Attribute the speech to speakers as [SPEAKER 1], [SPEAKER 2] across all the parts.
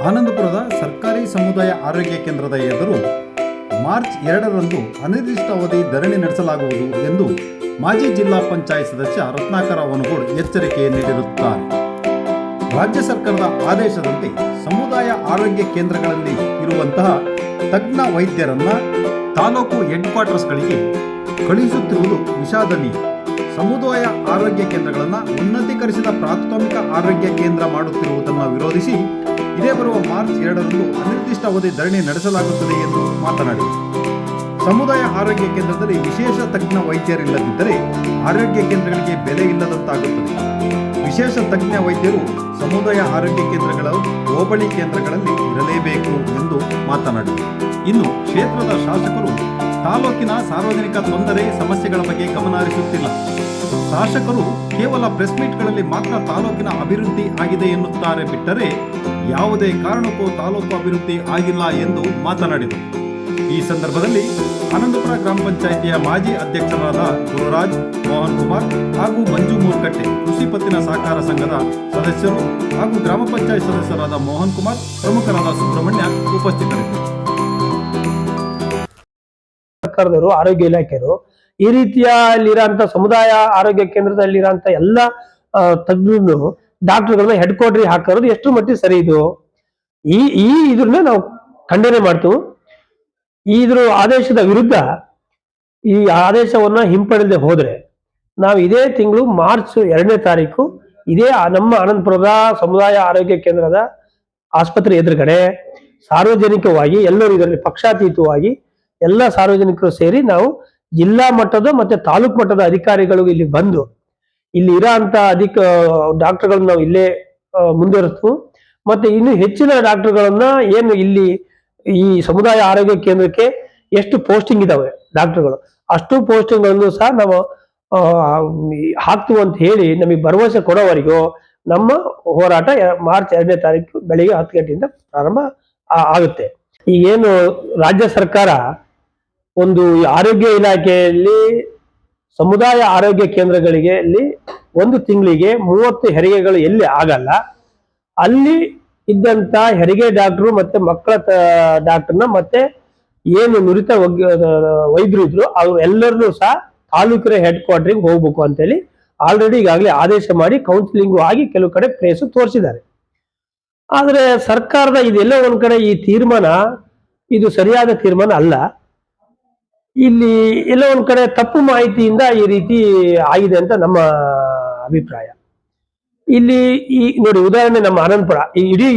[SPEAKER 1] ಆನಂದಪುರದ ಸರ್ಕಾರಿ ಸಮುದಾಯ ಆರೋಗ್ಯ ಕೇಂದ್ರದ ಎದುರು ಮಾರ್ಚ್ 2ರಂದು ಅನಿರ್ದಿಷ್ಟಾವಧಿ ಧರಣಿ ನಡೆಸಲಾಗುವುದು ಎಂದು ಮಾಜಿ ಜಿಲ್ಲಾ ಪಂಚಾಯತ್ ಸದಸ್ಯ ರತ್ನಾಕರ ವನಗೋಡ್ ಎಚ್ಚರಿಕೆ ನೀಡಿರುತ್ತಾರೆ. ರಾಜ್ಯ ಸರ್ಕಾರದ ಆದೇಶದಂತೆ ಸಮುದಾಯ ಆರೋಗ್ಯ ಕೇಂದ್ರಗಳಲ್ಲಿ ಇರುವಂತಹ ತಜ್ಞ ವೈದ್ಯರನ್ನ ತಾಲೂಕು ಹೆಡ್ ಕ್ವಾರ್ಟರ್ಸ್ಗಳಿಗೆ ಕಳುಹಿಸುತ್ತಿರುವುದು ವಿಷಾದನೀಯ. ಸಮುದಾಯ ಆರೋಗ್ಯ ಕೇಂದ್ರಗಳನ್ನು ಉನ್ನತೀಕರಿಸಿದ ಪ್ರಾಥಮಿಕ ಆರೋಗ್ಯ ಕೇಂದ್ರ ಮಾಡುತ್ತಿರುವುದನ್ನು ವಿರೋಧಿಸಿ ಇದೇ ಬರುವ ಮಾರ್ಚ್ 2ರಂದು ಅನಿರ್ದಿಷ್ಟಾವಧಿ ಧರಣಿ ನಡೆಸಲಾಗುತ್ತದೆ ಎಂದು ಮಾತನಾಡಿದರು. ಸಮುದಾಯ ಆರೋಗ್ಯ ಕೇಂದ್ರದಲ್ಲಿ ವಿಶೇಷ ತಜ್ಞ ವೈದ್ಯರಿಲ್ಲದಿದ್ದರೆ ಆರೋಗ್ಯ ಕೇಂದ್ರಗಳಿಗೆ ಬೆಲೆ ಇಲ್ಲದಂತಾಗುತ್ತದೆ. ವಿಶೇಷ ತಜ್ಞ ವೈದ್ಯರು ಸಮುದಾಯ ಆರೋಗ್ಯ ಕೇಂದ್ರಗಳ ಹೋಬಳಿ ಕೇಂದ್ರಗಳಲ್ಲಿ ಇರಲೇಬೇಕು ಎಂದು ಮಾತನಾಡಿದರು. ಇನ್ನು ಕ್ಷೇತ್ರದ ಶಾಸಕರು ತಾಲೂಕಿನ ಸಾರ್ವಜನಿಕ ತೊಂದರೆ ಸಮಸ್ಯೆಗಳ ಬಗ್ಗೆ ಗಮನ ಹರಿಸುತ್ತಿಲ್ಲ. ಶಾಸಕರು ಕೇವಲ ಪ್ರೆಸ್ ಮೀಟ್ಗಳಲ್ಲಿ ಮಾತ್ರ ತಾಲೂಕಿನ ಅಭಿವೃದ್ಧಿ ಆಗಿದೆ ಎನ್ನುತ್ತಾರೆ ಬಿಟ್ಟರೆ ಯಾವುದೇ ಕಾರಣಕ್ಕೂ ತಾಲೂಕು ಅಭಿವೃದ್ಧಿ ಆಗಿಲ್ಲ ಎಂದು ಮಾತನಾಡಿದರು. ಈ ಸಂದರ್ಭದಲ್ಲಿ ಆನಂದಪುರ ಗ್ರಾಮ ಪಂಚಾಯಿತಿಯ ಮಾಜಿ ಅಧ್ಯಕ್ಷರಾದ ಗುರುರಾಜ್, ಮೋಹನ್ ಕುಮಾರ್ ಹಾಗೂ ಮಂಜು ಮೂರ್ಕಟ್ಟೆ, ಕೃಷಿ ಪತ್ತಿನ ಸಹಕಾರ ಸಂಘದ ಸದಸ್ಯರು ಹಾಗೂ ಗ್ರಾಮ ಪಂಚಾಯತ್ ಸದಸ್ಯರಾದ ಮೋಹನ್ ಕುಮಾರ್, ಪ್ರಮುಖರಾದ ಸುಬ್ರಹ್ಮಣ್ಯ ಉಪಸ್ಥಿತರಿದ್ದರು.
[SPEAKER 2] ಸರ್ಕಾರದವರು, ಆರೋಗ್ಯ ಇಲಾಖೆಯವರು ಈ ರೀತಿಯಲ್ಲಿರೋಂಥ ಸಮುದಾಯ ಆರೋಗ್ಯ ಕೇಂದ್ರದಲ್ಲಿರೋಂಥ ಎಲ್ಲ ತಜ್ಞರು ಡಾಕ್ಟರ್ಗಳನ್ನ ಹೆಡ್ ಕ್ವಾರ್ಟರ್ ಹಾಕೋದು ಎಷ್ಟು ಮಟ್ಟಿಗೆ ಸರಿ ಇದು? ಇದ್ರನ್ನ ನಾವು ಖಂಡನೆ ಮಾಡ್ತೀವಿ. ಇದ್ರ ಆದೇಶದ ವಿರುದ್ಧ ಈ ಆದೇಶವನ್ನ ಹಿಂಪಡೆಯದೆ ಹೋದ್ರೆ ನಾವು ಇದೇ ತಿಂಗಳು ಮಾರ್ಚ್ 2ನೇ ತಾರೀಕು ಇದೇ ನಮ್ಮ ಆನಂದಪುರದ ಸಮುದಾಯ ಆರೋಗ್ಯ ಕೇಂದ್ರದ ಆಸ್ಪತ್ರೆ ಎದುರುಗಡೆ ಸಾರ್ವಜನಿಕವಾಗಿ ಎಲ್ಲರೂ ಇದರಲ್ಲಿ ಪಕ್ಷಾತೀತವಾಗಿ ಎಲ್ಲ ಸಾರ್ವಜನಿಕರು ಸೇರಿ ನಾವು ಜಿಲ್ಲಾ ಮಟ್ಟದ ಮತ್ತೆ ತಾಲೂಕು ಮಟ್ಟದ ಅಧಿಕಾರಿಗಳು ಇಲ್ಲಿ ಬಂದು ಇಲ್ಲಿ ಇರೋ ಅಂತ ಡಾಕ್ಟರ್ಗಳನ್ನ ನಾವು ಇಲ್ಲೇ ಮುಂದುವರಿಸ್ತು. ಮತ್ತೆ ಇನ್ನು ಹೆಚ್ಚಿನ ಡಾಕ್ಟರ್ಗಳನ್ನ ಏನು ಇಲ್ಲಿ ಈ ಸಮುದಾಯ ಆರೋಗ್ಯ ಕೇಂದ್ರಕ್ಕೆ ಎಷ್ಟು ಪೋಸ್ಟಿಂಗ್ ಇದಾವೆ ಡಾಕ್ಟರ್ಗಳು, ಅಷ್ಟು ಪೋಸ್ಟಿಂಗ್ಗಳನ್ನು ಸಹ ನಾವು ಹಾಕ್ತೀವಿ ಅಂತ ಹೇಳಿ ನಮಗೆ ಭರವಸೆ ಕೊಡೋವರೆಗೂ ನಮ್ಮ ಹೋರಾಟ ಮಾರ್ಚ್ 2ನೇ ತಾರೀಕು ಬೆಳಿಗ್ಗೆ 10 ಗಂಟೆಯಿಂದ ಪ್ರಾರಂಭ ಆಗುತ್ತೆ. ಈಗೇನು ರಾಜ್ಯ ಸರ್ಕಾರ ಒಂದು ಆರೋಗ್ಯ ಇಲಾಖೆಯಲ್ಲಿ ಸಮುದಾಯ ಆರೋಗ್ಯ ಕೇಂದ್ರಗಳಿಗೆ ಒಂದು ತಿಂಗಳಿಗೆ 30 ಹೆರಿಗೆಗಳು ಎಲ್ಲಿ ಆಗಲ್ಲ ಅಲ್ಲಿ ಇದ್ದಂತ ಹೆರಿಗೆ ಡಾಕ್ಟರ್ ಮತ್ತೆ ಮಕ್ಕಳ ಡಾಕ್ಟರ್ನ ಮತ್ತೆ ಏನು ನುರಿತ ವೈದ್ಯರು ಇದ್ರು ಅವ್ರು ಎಲ್ಲರನ್ನೂ ಸಹ ತಾಲೂಕಿನ ಹೆಡ್ ಕ್ವಾರ್ಟರ್ಗೆ ಹೋಗ್ಬೇಕು ಅಂತೇಳಿ ಆಲ್ರೆಡಿ ಈಗಾಗಲೇ ಆದೇಶ ಮಾಡಿ ಕೌನ್ಸಿಲಿಂಗು ಆಗಿ ಕೆಲವು ಕಡೆ ಪ್ಲೇಸು ತೋರಿಸಿದ್ದಾರೆ. ಆದ್ರೆ ಸರ್ಕಾರದ ಇದೆಲ್ಲ ಒಂದ್ ಕಡೆ ಈ ತೀರ್ಮಾನ ಇದು ಸರಿಯಾದ ತೀರ್ಮಾನ ಅಲ್ಲ. ಇಲ್ಲಿ ಎಲ್ಲ ಒಂದ್ ಕಡೆ ತಪ್ಪು ಮಾಹಿತಿಯಿಂದ ಈ ರೀತಿ ಆಗಿದೆ ಅಂತ ನಮ್ಮ ಅಭಿಪ್ರಾಯ. ಇಲ್ಲಿ ನೋಡಿ, ಉದಾಹರಣೆ ನಮ್ಮ ಆನಂದಪುರ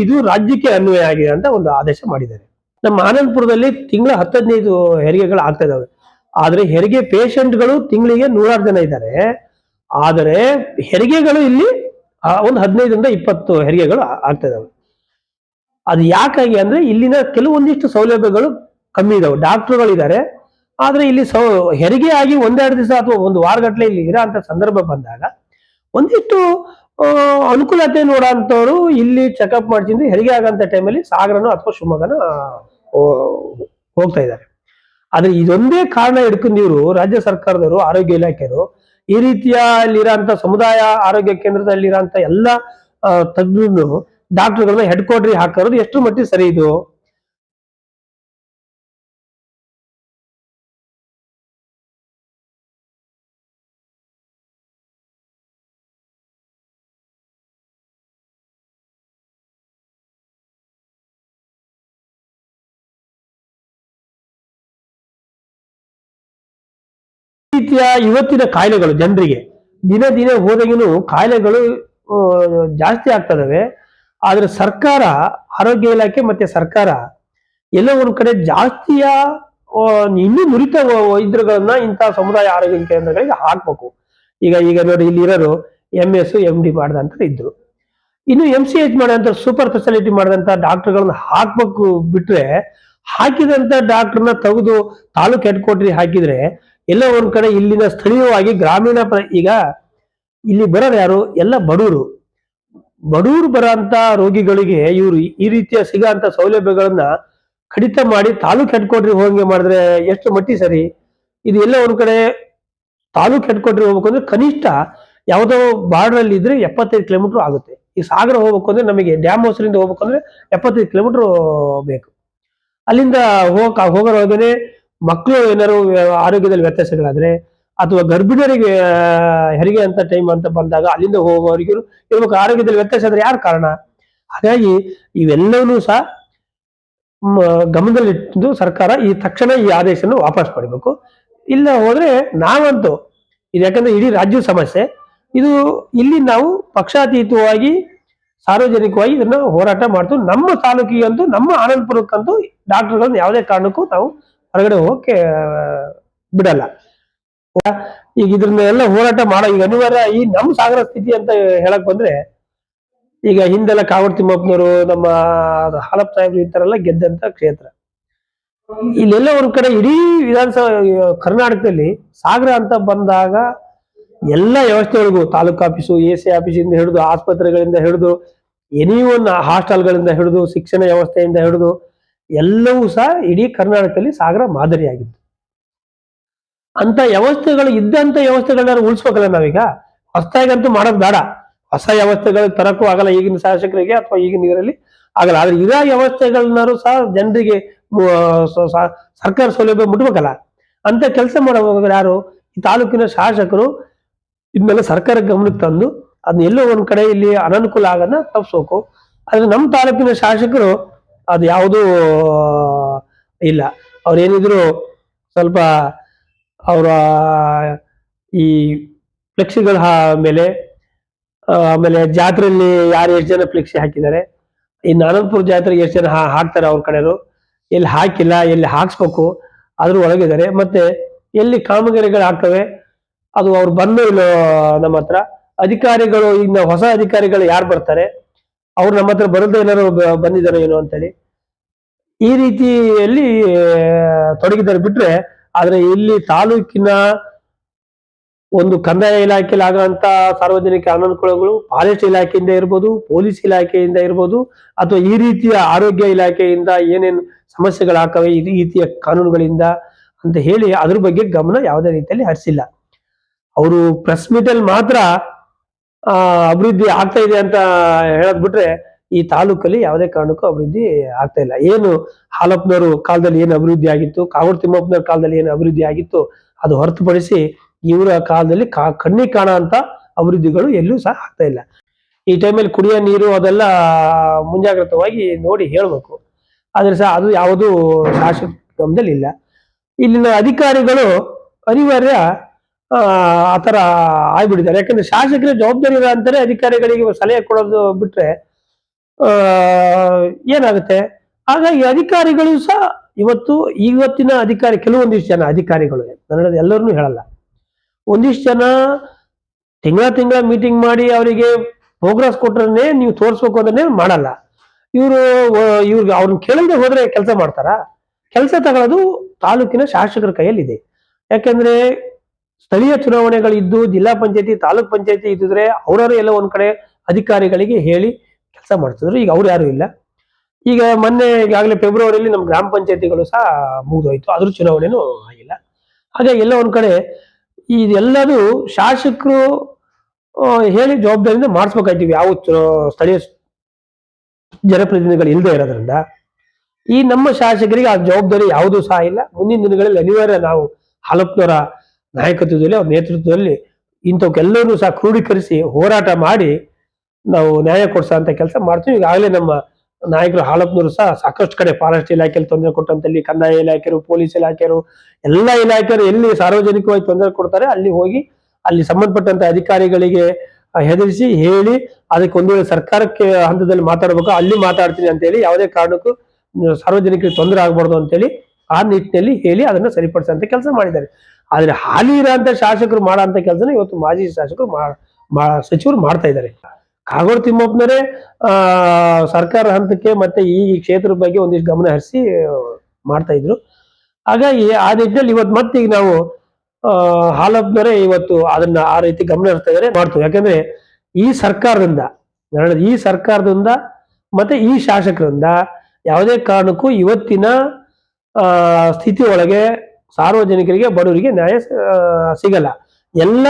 [SPEAKER 2] ಇದು ರಾಜ್ಯಕ್ಕೆ ಅನ್ವಯ ಆಗಿದೆ ಅಂತ ಒಂದು ಆದೇಶ ಮಾಡಿದ್ದಾರೆ. ನಮ್ಮ ಆನಂದಪುರದಲ್ಲಿ ತಿಂಗಳ 10-15 ಹೆರಿಗೆಗಳು ಆಗ್ತಾ ಇದಾವೆ. ಆದ್ರೆ ಹೆರಿಗೆ ಪೇಷಂಟ್ಗಳು ತಿಂಗಳಿಗೆ 100 ಜನ ಇದ್ದಾರೆ. ಆದರೆ ಹೆರಿಗೆಗಳು ಇಲ್ಲಿ ಒಂದು 15ರಿಂದ 20 ಹೆರಿಗೆಗಳು ಆಗ್ತಾ ಇದಾವೆ. ಅದು ಯಾಕಾಗಿ ಅಂದ್ರೆ ಇಲ್ಲಿನ ಕೆಲವೊಂದಿಷ್ಟು ಸೌಲಭ್ಯಗಳು ಕಮ್ಮಿ ಇದಾವೆ. ಡಾಕ್ಟರ್ಗಳಿದ್ದಾರೆ, ಆದ್ರೆ ಇಲ್ಲಿ ಹೆರಿಗೆ ಆಗಿ 1-2 ದಿವಸ ಅಥವಾ ಒಂದು ವಾರಗಟ್ಟಲೆ ಇಲ್ಲಿ ಇರೋ ಅಂತ ಸಂದರ್ಭ ಬಂದಾಗ ಒಂದಿಷ್ಟು ಅನುಕೂಲತೆ ನೋಡೋಂಥವ್ರು ಇಲ್ಲಿ ಚೆಕಪ್ ಮಾಡ್ತಿದ್ರೆ ಹೆರಿಗೆ ಆಗಂತ ಟೈಮಲ್ಲಿ ಸಾಗರನೋ ಅಥವಾ ಶಿವಮೊಗ್ಗನ ಹೋಗ್ತಾ ಇದ್ದಾರೆ. ಆದ್ರೆ ಇದೊಂದೇ ಕಾರಣ ಹಿಡ್ಕೊಂಡು ಇವರು ರಾಜ್ಯ ಸರ್ಕಾರದವರು, ಆರೋಗ್ಯ ಇಲಾಖೆಯವರು ಈ ರೀತಿಯಲ್ಲಿರೋಂಥ ಸಮುದಾಯ ಆರೋಗ್ಯ ಕೇಂದ್ರದಲ್ಲಿರೋಂಥ ಎಲ್ಲ ತಜ್ಞರು ಡಾಕ್ಟರ್ಗಳನ್ನ ಹೆಡ್ ಕ್ವಾರ್ಟರ್ ಹಾಕೋದು ಎಷ್ಟು ಮಟ್ಟಿಗೆ ಸರಿ ಇದು? ರೀತಿಯ ಇವತ್ತಿನ ಕಾಯಿಲೆಗಳು ಜನರಿಗೆ ದಿನ ದಿನ ಹೋದಾಗಿನೂ ಕಾಯಿಲೆಗಳು ಜಾಸ್ತಿ ಆಗ್ತದವೆ. ಆದ್ರೆ ಸರ್ಕಾರ, ಆರೋಗ್ಯ ಇಲಾಖೆ ಮತ್ತೆ ಸರ್ಕಾರ ಎಲ್ಲ ಒಂದ್ ಕಡೆ ಜಾಸ್ತಿಯ ಇನ್ನೂ ನುರಿತ ವೈದ್ಯರುಗಳನ್ನ ಇಂತಹ ಸಮುದಾಯ ಆರೋಗ್ಯ ಕೇಂದ್ರಗಳಿಗೆ ಹಾಕ್ಬೇಕು. ಈಗ ನೋಡಿ, ಇಲ್ಲಿ ಇರೋರು MS MD ಮಾಡಿದಂತ ಇದ್ರು, ಇನ್ನು MCH ಮಾಡಿದಂತ ಸೂಪರ್ ಸ್ಪೆಷಾಲಿಟಿ ಮಾಡಿದಂತ ಡಾಕ್ಟರ್ಗಳನ್ನ ಹಾಕ್ಬೇಕು. ಬಿಟ್ರೆ ಹಾಕಿದಂತ ಡಾಕ್ಟರ್ನ ತೆಗೆದು ತಾಲೂಕ್ ಹೆಡ್ ಕ್ವಾರ್ಟರ್ ಹಾಕಿದ್ರೆ ಎಲ್ಲ ಒಂದ್ ಕಡೆ ಇಲ್ಲಿನ ಸ್ಥಳೀಯವಾಗಿ ಗ್ರಾಮೀಣ ಈಗ ಇಲ್ಲಿ ಬರೋರು ಯಾರು? ಎಲ್ಲ ಬಡವರು ಬರೋಂತ ರೋಗಿಗಳಿಗೆ ಇವರು ಈ ರೀತಿಯ ಸಿಗೋಂತ ಸೌಲಭ್ಯಗಳನ್ನ ಕಡಿತ ಮಾಡಿ ತಾಲೂಕ್ ಹೆಡ್ ಕ್ವಾರ್ಟರ್ ಹೋಗಿ ಮಾಡಿದ್ರೆ ಎಷ್ಟು ಮಟ್ಟಿ ಸರಿ? ಇದು ಎಲ್ಲ ಒಂದ್ ಕಡೆ ತಾಲೂಕ್ ಹೆಡ್ ಕ್ವಾರ್ಟರ್ ಹೋಗ್ಬೇಕು ಅಂದ್ರೆ ಕನಿಷ್ಠ ಯಾವುದೋ ಬಾರ್ಡರ್ ಅಲ್ಲಿ ಇದ್ರೆ 75 ಕಿಲೋಮೀಟರ್ ಆಗುತ್ತೆ. ಈ ಸಾಗರ ಹೋಗ್ಬೇಕು ಅಂದ್ರೆ ನಮಗೆ ಡ್ಯಾಮ್ ಹೌಸ್ರಿಂದ ಹೋಗ್ಬೇಕು ಅಂದ್ರೆ 75 ಕಿಲೋಮೀಟರ್ ಬೇಕು. ಅಲ್ಲಿಂದ ಹೋಗೋದ್ರೊಳಗನೆ ಮಕ್ಕಳು ಏನಾದ್ರು ಆರೋಗ್ಯದಲ್ಲಿ ವ್ಯತ್ಯಾಸಗಳಾದ್ರೆ ಅಥವಾ ಗರ್ಭಿಣಿಯರಿಗೆ ಹೆರಿಗೆ ಅಂತ ಟೈಮ್ ಅಂತ ಬಂದಾಗ ಅಲ್ಲಿಂದ ಹೋಗೋವರೆಗೂ ಇರ್ಬೇಕು. ಆರೋಗ್ಯದಲ್ಲಿ ವ್ಯತ್ಯಾಸ ಆದ್ರೆ ಯಾರು ಕಾರಣ? ಹಾಗಾಗಿ ಇವೆಲ್ಲವನ್ನೂ ಸಹ ಗಮನದಲ್ಲಿಟ್ಟು ಸರ್ಕಾರ ತಕ್ಷಣ ಈ ಆದೇಶವನ್ನು ವಾಪಸ್ ಪಡಿಬೇಕು. ಇಲ್ಲ ಹೋದ್ರೆ ನಾವಂತೂ ಇದು, ಯಾಕಂದ್ರೆ ಇಡೀ ರಾಜ್ಯದ ಸಮಸ್ಯೆ ಇದು, ಇಲ್ಲಿ ನಾವು ಪಕ್ಷಾತೀತವಾಗಿ ಸಾರ್ವಜನಿಕವಾಗಿ ಇದನ್ನ ಹೋರಾಟ ಮಾಡ್ತು. ನಮ್ಮ ತಾಲೂಕಿಗಂತೂ, ನಮ್ಮ ಆನಂದಪುರಕ್ಕಂತೂ ಡಾಕ್ಟರ್ಗಳನ್ನ ಯಾವುದೇ ಕಾರಣಕ್ಕೂ ನಾವು ಹೊರಗಡೆ ಹೋಗಕ್ಕೆ ಬಿಡಲ್ಲ. ಈಗ ಇದ್ರನ್ನೆಲ್ಲ ಹೋರಾಟ ಮಾಡೋ ಈಗ ಅನಿವಾರ್ಯ. ಈ ನಮ್ಮ ಸಾಗರ ಸ್ಥಿತಿ ಅಂತ ಹೇಳಕ್ ಬಂದ್ರೆ, ಈಗ ಹಿಂದೆಲ್ಲ ಕಾವಡ್ ತಿಮ್ಮಪ್ಪನವರು, ನಮ್ಮ ಹಾಲಪ್ಪ ಸಾಹೇಬ್ರು ಇಂಥರೆಲ್ಲ ಗೆದ್ದಂತ ಕ್ಷೇತ್ರ. ಇಲ್ಲೆಲ್ಲ ಒಂದ್ ಕಡೆ ಇಡೀ ವಿಧಾನಸಭಾ ಕರ್ನಾಟಕದಲ್ಲಿ ಸಾಗರ ಅಂತ ಬಂದಾಗ ಎಲ್ಲ ವ್ಯವಸ್ಥೆಗಳಿಗೂ, ತಾಲೂಕು ಆಫೀಸು, AC ಆಫೀಸಿಂದ ಹಿಡಿದು, ಆಸ್ಪತ್ರೆಗಳಿಂದ ಹಿಡಿದು, ಎನಿ ಒನ್ ಹಾಸ್ಟೆಲ್ಗಳಿಂದ ಹಿಡಿದು, ಶಿಕ್ಷಣ ವ್ಯವಸ್ಥೆಯಿಂದ ಹಿಡಿದು ಎಲ್ಲವೂ ಸಹ ಇಡೀ ಕರ್ನಾಟಕದಲ್ಲಿ ಸಾಗರ ಮಾದರಿಯಾಗಿತ್ತು. ಅಂತ ವ್ಯವಸ್ಥೆಗಳು ಇದ್ದಂತ ವ್ಯವಸ್ಥೆಗಳನ್ನ ಉಳಿಸ್ಬೇಕಲ್ಲ ನಾವೀಗ. ಹೊಸದಾಗಂತೂ ಮಾಡೋದು ಬೇಡ, ಹೊಸ ವ್ಯವಸ್ಥೆಗಳು ತರಕ್ಕೂ ಆಗಲ್ಲ ಈಗಿನ ಶಾಸಕರಿಗೆ ಅಥವಾ ಈಗಿನ ಇದರಲ್ಲಿ ಆಗಲ್ಲ. ಆದ್ರೆ ಇರೋ ವ್ಯವಸ್ಥೆಗಳನ್ನಾರು ಸಹ ಜನರಿಗೆ ಸರ್ಕಾರ ಸೌಲಭ್ಯ ಮುಟ್ಬೇಕಲ್ಲ. ಅಂತ ಕೆಲಸ ಮಾಡೋ ಯಾರು? ಈ ತಾಲೂಕಿನ ಶಾಸಕರು ಇದನ್ನೆಲ್ಲ ಸರ್ಕಾರ ಗಮನಕ್ಕೆ ತಂದು ಅದನ್ನ ಎಲ್ಲೋ ಒಂದ್ ಕಡೆ ಇಲ್ಲಿ ಅನನುಕೂಲ ಆಗನ್ನ ತಪ್ಪಿಸ್ಬೇಕು. ಆದ್ರೆ ನಮ್ಮ ತಾಲೂಕಿನ ಶಾಸಕರು ಅದು ಯಾವುದೂ ಇಲ್ಲ. ಅವ್ರೇನಿದ್ರು ಸ್ವಲ್ಪ ಅವರ ಈ ಫ್ಲೆಕ್ಸಿಗಳ ಮೇಲೆ, ಆಮೇಲೆ ಜಾತ್ರೆಯಲ್ಲಿ ಯಾರು ಎಷ್ಟು ಜನ ಫ್ಲೆಕ್ಸಿ ಹಾಕಿದ್ದಾರೆ, ಇನ್ನು ಅನಂತಪುರ ಜಾತ್ರೆಗೆ ಎಷ್ಟು ಜನ ಹಾಕ್ತಾರೆ ಅವ್ರ ಕಡೆಯವರು, ಎಲ್ಲಿ ಹಾಕಿಲ್ಲ, ಎಲ್ಲಿ ಹಾಕ್ಸ್ಬೇಕು ಅದ್ರ ಒಳಗಿದ್ದಾರೆ. ಮತ್ತೆ ಎಲ್ಲಿ ಕಾಮಗಾರಿಗಳು ಆಗ್ತವೆ ಅದು ಅವ್ರು ಬಂದು ಇಲ್ಲ ನಮ್ಮ ಹತ್ರ. ಅಧಿಕಾರಿಗಳು, ಇನ್ನು ಹೊಸ ಅಧಿಕಾರಿಗಳು ಯಾರು ಬರ್ತಾರೆ ಅವ್ರು ನಮ್ಮ ಹತ್ರ ಬರೋದು ಏನಾರು ಬಂದಿದ್ದಾರೆ ಏನೋ ಅಂತೇಳಿ ಈ ರೀತಿಯಲ್ಲಿ ತೊಡಗಿದ್ದಾರೆ ಬಿಟ್ರೆ, ಆದ್ರೆ ಇಲ್ಲಿ ತಾಲೂಕಿನ ಒಂದು ಕಂದಾಯ ಇಲಾಖೆಯಲ್ಲಿ ಆಗುವಂತ ಸಾರ್ವಜನಿಕ ಅನಾನುಕೂಲಗಳು ಫಾರೆಸ್ಟ್ ಇಲಾಖೆಯಿಂದ ಇರ್ಬೋದು, ಪೊಲೀಸ್ ಇಲಾಖೆಯಿಂದ ಇರ್ಬೋದು, ಅಥವಾ ಈ ರೀತಿಯ ಆರೋಗ್ಯ ಇಲಾಖೆಯಿಂದ ಏನೇನು ಸಮಸ್ಯೆಗಳಾಗ್ತವೆ ಈ ರೀತಿಯ ಕಾನೂನುಗಳಿಂದ ಅಂತ ಹೇಳಿ ಅದ್ರ ಬಗ್ಗೆ ಗಮನ ಯಾವುದೇ ರೀತಿಯಲ್ಲಿ ಹರಿಸಿಲ್ಲ. ಅವರು ಪ್ರೆಸ್ ಮೀಟ್ ಅಲ್ಲಿ ಮಾತ್ರ ಅಭಿವೃದ್ಧಿ ಆಗ್ತಾ ಇದೆ ಅಂತ ಹೇಳದ್ ಬಿಟ್ರೆ ಈ ತಾಲೂಕಲ್ಲಿ ಯಾವುದೇ ಕಾರಣಕ್ಕೂ ಅಭಿವೃದ್ಧಿ ಆಗ್ತಾ ಇಲ್ಲ. ಏನು ಹಾಲಪ್ಪನವರು ಕಾಲದಲ್ಲಿ ಏನು ಅಭಿವೃದ್ಧಿ ಆಗಿತ್ತು, ಕಾವಡ್ ತಿಮ್ಮಪ್ಪನವ್ರ ಕಾಲದಲ್ಲಿ ಏನು ಅಭಿವೃದ್ಧಿ ಆಗಿತ್ತು ಅದು ಹೊರತುಪಡಿಸಿ ಇವರ ಕಾಲದಲ್ಲಿ ಕಣ್ಣಿಗೆ ಕಾಣೋ ಅಂತ ಅಭಿವೃದ್ಧಿಗಳು ಎಲ್ಲೂ ಸಹ ಆಗ್ತಾ ಇಲ್ಲ. ಈ ಟೈಮಲ್ಲಿ ಕುಡಿಯೋ ನೀರು ಅದೆಲ್ಲ ಮುಂಜಾಗ್ರತವಾಗಿ ನೋಡಿ ಹೇಳ್ಬೇಕು. ಆದ್ರೆ ಸಹ ಅದು ಯಾವುದೂ ಶಾಸಕ ಗಮನದಲ್ಲಿ ಇಲ್ಲ. ಇಲ್ಲಿನ ಅಧಿಕಾರಿಗಳು ಅನಿವಾರ್ಯ ಆತರ ಆಗ್ಬಿಟ್ಟಿದ್ದಾರೆ. ಯಾಕಂದ್ರೆ ಶಾಸಕರ ಜವಾಬ್ದಾರಿ ಇಲ್ಲ ಅಂತಾರೆ, ಅಧಿಕಾರಿಗಳಿಗೆ ಸಲಹೆ ಕೊಡೋದು ಬಿಟ್ರೆ ಏನಾಗುತ್ತೆ. ಹಾಗಾಗಿ ಅಧಿಕಾರಿಗಳು ಸಹ ಇವತ್ತಿನ ಅಧಿಕಾರಿ, ಕೆಲವೊಂದಿಷ್ಟು ಜನ ಅಧಿಕಾರಿಗಳು, ನನ್ನ ಎಲ್ಲರನ್ನೂ ಹೇಳಲ್ಲ, ಒಂದಿಷ್ಟು ಜನ ತಿಂಗಳ ಮೀಟಿಂಗ್ ಮಾಡಿ ಅವರಿಗೆ ಪ್ರೋಗ್ರೆಸ್ ಕೊಟ್ರೆ ನೀವು ತೋರಿಸ್ಬೇಕು ಅಂದ್ರೆ ಮಾಡಲ್ಲ. ಇವ್ರಿಗೆ ಅವ್ರನ್ನ ಕೇಳದೆ ಹೋದ್ರೆ ಕೆಲಸ ಮಾಡ್ತಾರ? ಕೆಲಸ ತಗೊಳ್ಳೋದು ತಾಲೂಕಿನ ಶಾಸಕರ ಕೈಯಲ್ಲಿದೆ. ಯಾಕಂದ್ರೆ ಸ್ಥಳೀಯ ಚುನಾವಣೆಗಳಿದ್ದು, ಜಿಲ್ಲಾ ಪಂಚಾಯತಿ, ತಾಲೂಕ್ ಪಂಚಾಯತಿ ಇದ್ದಿದ್ರೆ ಅವರವರು ಎಲ್ಲ ಒಂದ್ ಕಡೆ ಅಧಿಕಾರಿಗಳಿಗೆ ಹೇಳಿ ಕೆಲಸ ಮಾಡ್ತಿದ್ರು. ಈಗ ಅವ್ರು ಯಾರು ಇಲ್ಲ. ಈಗ ಮೊನ್ನೆ ಈಗಾಗಲೇ ಫೆಬ್ರವರಿಯಲ್ಲಿ ನಮ್ಮ ಗ್ರಾಮ ಪಂಚಾಯತಿಗಳು ಸಹ ಮುಗಿದೋಯ್ತು, ಅದ್ರ ಚುನಾವಣೆನೂ ಆಗಿಲ್ಲ. ಹಾಗಾಗಿ ಎಲ್ಲ ಒಂದ್ ಕಡೆ ಇದೆಲ್ಲದು ಶಾಸಕರು ಹೇಳಿ ಜವಾಬ್ದಾರಿಯಿಂದ ಮಾಡಿಸ್ಬೇಕಾಯ್ತೀವಿ. ಯಾವ ಸ್ಥಳೀಯ ಜನಪ್ರತಿನಿಧಿಗಳು ಇಲ್ಲದೆ ಇರೋದ್ರಿಂದ ಈ ನಮ್ಮ ಶಾಸಕರಿಗೆ ಆ ಜವಾಬ್ದಾರಿ ಯಾವುದೂ ಸಹ ಇಲ್ಲ. ಮುಂದಿನ ದಿನಗಳಲ್ಲಿ ಅನಿವಾರ್ಯ ನಾವು ಹಾಲಪ್ಪನವರ ನಾಯಕತ್ವದಲ್ಲಿ, ಅವ್ರ ನೇತೃತ್ವದಲ್ಲಿ ಇಂಥವಕ್ಕೆಲ್ಲರೂ ಸಹ ಕ್ರೋಢೀಕರಿಸಿ ಹೋರಾಟ ಮಾಡಿ ನಾವು ನ್ಯಾಯ ಕೊಡ್ಸೋ ಅಂತ ಕೆಲಸ ಮಾಡ್ತೀವಿ. ಈಗಾಗಲೇ ನಮ್ಮ ನಾಯಕರು ಹಾಲಪ್ಪನವರು ಸಹ ಸಾಕಷ್ಟು ಕಡೆ ಫಾರೆಸ್ಟ್ ಇಲಾಖೆಯಲ್ಲಿ ತೊಂದರೆ ಕೊಟ್ಟಂತಲ್ಲಿ, ಕಂದಾಯ ಇಲಾಖೆಯರು, ಪೊಲೀಸ್ ಇಲಾಖೆಯರು, ಎಲ್ಲ ಇಲಾಖೆಯರು ಎಲ್ಲಿ ಸಾರ್ವಜನಿಕವಾಗಿ ತೊಂದರೆ ಕೊಡ್ತಾರೆ ಅಲ್ಲಿ ಹೋಗಿ ಅಲ್ಲಿ ಸಂಬಂಧಪಟ್ಟಂತ ಅಧಿಕಾರಿಗಳಿಗೆ ಹೆದರಿಸಿ ಹೇಳಿ ಅದಕ್ಕೆ ಒಂದು ವೇಳೆ ಸರ್ಕಾರಕ್ಕೆ ಹಂತದಲ್ಲಿ ಮಾತಾಡ್ಬೇಕು ಅಲ್ಲಿ ಮಾತಾಡ್ತೀನಿ ಅಂತ ಹೇಳಿ, ಯಾವುದೇ ಕಾರಣಕ್ಕೂ ಸಾರ್ವಜನಿಕರಿಗೆ ತೊಂದರೆ ಆಗ್ಬಾರ್ದು ಅಂತೇಳಿ ಆ ನಿಟ್ಟಿನಲ್ಲಿ ಹೇಳಿ ಅದನ್ನ ಸರಿಪಡಿಸುವಂತ ಕೆಲಸ ಮಾಡಿದ್ದಾರೆ. ಆದ್ರೆ ಹಾಲಿ ಇರೋಂಥ ಶಾಸಕರು ಮಾಡೋ ಅಂತ ಕೆಲಸನ ಇವತ್ತು ಮಾಜಿ ಶಾಸಕರು ಸಚಿವರು ಮಾಡ್ತಾ ಇದ್ದಾರೆ. ಕಾಗೋಡು ತಿಮ್ಮಪ್ಪನವರೇ ಸರ್ಕಾರ ಹಂತಕ್ಕೆ ಮತ್ತೆ ಈ ಕ್ಷೇತ್ರದ ಬಗ್ಗೆ ಒಂದಿಷ್ಟು ಗಮನ ಹರಿಸಿ ಮಾಡ್ತಾ ಇದ್ರು. ಹಾಗಾಗಿ ಆ ನಿಟ್ಟಿನಲ್ಲಿ ಇವತ್ತು ಮತ್ತೆ ಈಗ ನಾವು ಹಾಲಪ್ಪನವರೇ ಇವತ್ತು ಅದನ್ನ ಆ ರೀತಿ ಗಮನ ಹರಿಸ್ತಾ ಇದ್ದಾರೆ, ಮಾಡ್ತೀವಿ. ಯಾಕಂದ್ರೆ ಈ ಸರ್ಕಾರದಿಂದ ಮತ್ತೆ ಈ ಶಾಸಕರಿಂದ ಯಾವುದೇ ಕಾರಣಕ್ಕೂ ಇವತ್ತಿನ ಸ್ಥಿತಿ ಒಳಗೆ ಸಾರ್ವಜನಿಕರಿಗೆ, ಬಡವರಿಗೆ ನ್ಯಾಯ ಸಿಗಲ್ಲ. ಎಲ್ಲ